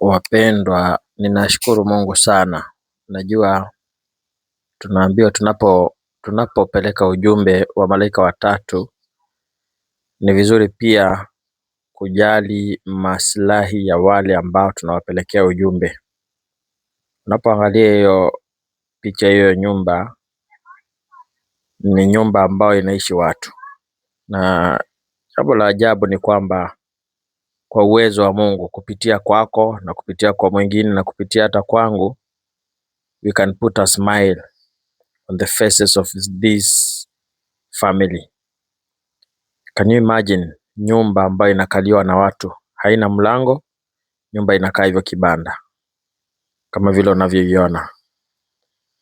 Wapendwa, ninashukuru Mungu sana. Najua tunaambiwa tunapopeleka ujumbe wa malaika watatu, ni vizuri pia kujali maslahi ya wale ambao tunawapelekea ujumbe. Unapoangalia hiyo picha, hiyo nyumba ni nyumba ambayo inaishi watu, na jambo la ajabu ni kwamba kwa uwezo wa Mungu, kupitia kwako na kupitia kwa mwingine na kupitia hata kwangu, we can put a smile on the faces of this family. Can you imagine nyumba ambayo inakaliwa na watu, haina mlango, nyumba inakaa hivyo kibanda kama vile unavyoiona.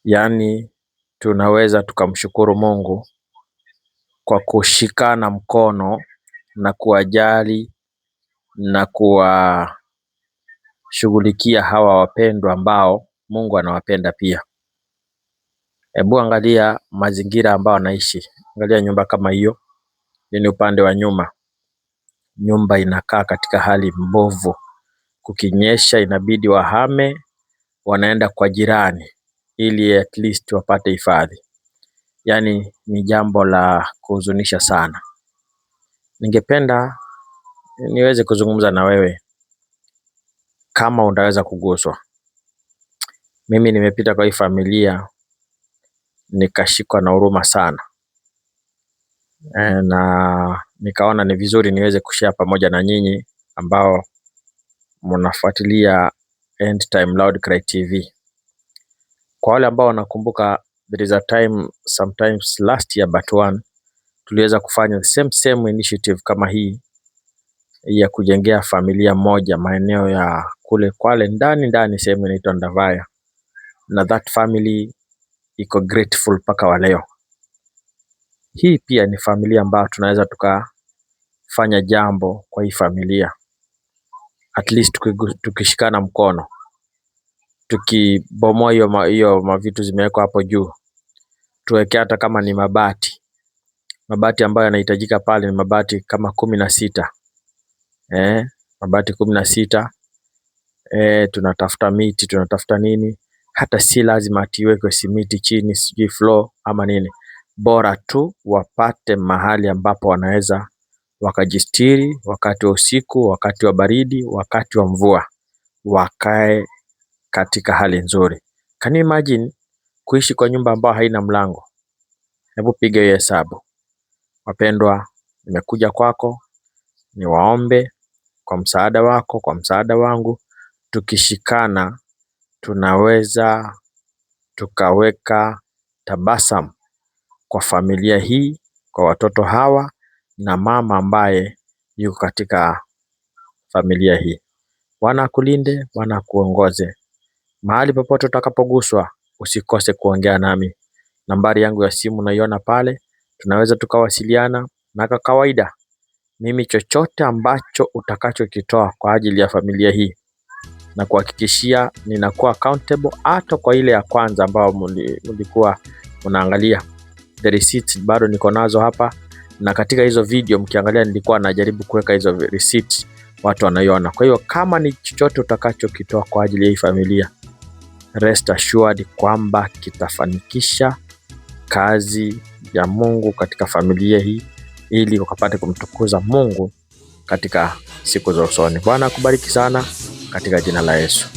Yaani tunaweza tukamshukuru Mungu kwa kushikana mkono na kuwajali na kuwashughulikia hawa wapendwa ambao Mungu anawapenda pia. Hebu angalia mazingira ambao wanaishi. Angalia nyumba kama hiyo. Ni upande wa nyuma. Nyumba inakaa katika hali mbovu. Kukinyesha inabidi wahame, wanaenda kwa jirani ili at least wapate hifadhi. Yaani ni jambo la kuhuzunisha sana. Ningependa niweze kuzungumza na wewe kama unaweza kuguswa. Mimi nimepita kwa hii familia nikashikwa na huruma sana. Na nikaona ni vizuri niweze kushare pamoja na nyinyi ambao mnafuatilia End Time Loud Cry TV. Kwa wale ambao wanakumbuka, there is a time sometimes last year but one, tuliweza kufanya same initiative kama hii ya kujengea familia moja maeneo ya kule Kwale ndani sehemu inaitwa Ndavaya, na that family iko grateful mpaka wa leo. Hii pia ni familia ambayo tunaweza tukafanya jambo kwa hii familia, at least tukishikana mkono, tukibomoa hiyo mavitu zimewekwa hapo juu, tuweke hata kama ni mabati ambayo yanahitajika pale, ni mabati kama 16. Mabati 16. Tunatafuta miti, tunatafuta nini, hata si lazima atiwekwe simiti chini, sijui floor ama nini, bora tu wapate mahali ambapo wanaweza wakajistiri wakati wa usiku, wakati wa baridi, wakati wa mvua, wakae katika hali nzuri. Can you imagine kuishi kwa nyumba ambayo haina mlango? Hebu piga hiyo hesabu. Wapendwa, nimekuja kwako niwaombe kwa msaada wako, kwa msaada wangu. Tukishikana tunaweza tukaweka tabasamu kwa familia hii, kwa watoto hawa na mama ambaye yuko katika familia hii. Bwana akulinde, Bwana akuongoze. Mahali popote utakapoguswa, usikose kuongea nami. Nambari yangu ya simu naiona pale, tunaweza tukawasiliana. Na kwa kawaida, mimi chochote ambacho utakachokitoa kwa ajili ya familia hii, na kuhakikishia ninakuwa accountable, hata kwa ile ya kwanza ambao mlikuwa unaangalia. The receipts bado niko nazo hapa, na katika hizo video mkiangalia nilikuwa najaribu kuweka hizo receipts, watu wanaiona. Kwa hiyo kama ni chochote utakachokitoa kwa ajili ya hii familia, rest assured kwamba kitafanikisha kazi ya Mungu katika familia hii, ili ukapate kumtukuza Mungu katika siku za usoni. Bwana akubariki sana katika jina la Yesu.